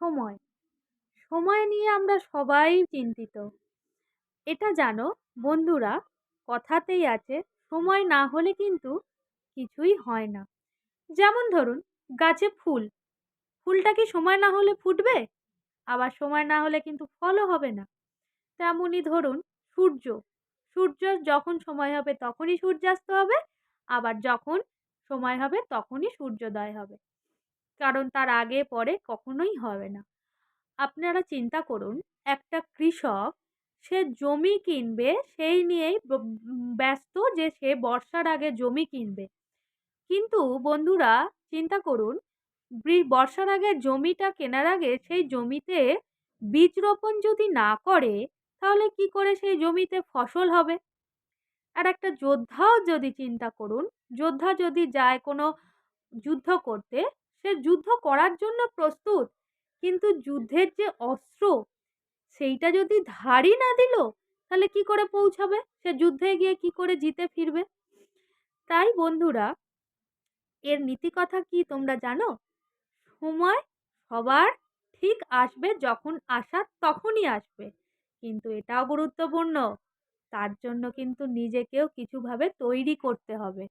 সময়। সময় নিয়ে আমরা সবাই চিন্তিত। এটা জানো বন্ধুরা, কথাতেই আছে সময় না হলে কিন্তু কিছুই হয় না। যেমন ধরুন গাছে ফুল, ফুলটা কি সময় না হলে ফুটবে? আবার সময় না হলে কিন্তু ফলও হবে না। তেমনই ধরুন সূর্য, সূর্য যখন সময় হবে তখনই সূর্যাস্ত হবে, আবার যখন সময় হবে তখনই সূর্যোদয় হবে। কারণ তার আগে পরে কখনোই হবে না। আপনারা চিন্তা করুন, একটা কৃষক সে জমি কিনবে সেই নিয়েই ব্যস্ত যে সে বর্ষার আগে জমি কিনবে। কিন্তু বন্ধুরা চিন্তা করুন, বর্ষার আগে জমিটা কেনার আগে সেই জমিতে বীজ রোপণ যদি না করে তাহলে কি করে সেই জমিতে ফসল হবে? আর একটা যোদ্ধাও যদি চিন্তা করুন, যোদ্ধা যদি যায় কোনো যুদ্ধ করতে, সে যুদ্ধ করার জন্য প্রস্তুত, কিন্তু যুদ্ধের যে অস্ত্র সেইটা যদি ধারই না দিল তাহলে কি করে পৌঁছাবে? সে যুদ্ধে গিয়ে কি করে জিতে ফিরবে? তাই বন্ধুরা, এর নীতি কথা কি তোমরা জানো? সময় সবার ঠিক আসবে, যখন আসার তখনই আসবে। কিন্তু এটাও গুরুত্বপূর্ণ, তার জন্য কিন্তু নিজেকেও কিছুভাবে তৈরি করতে হবে।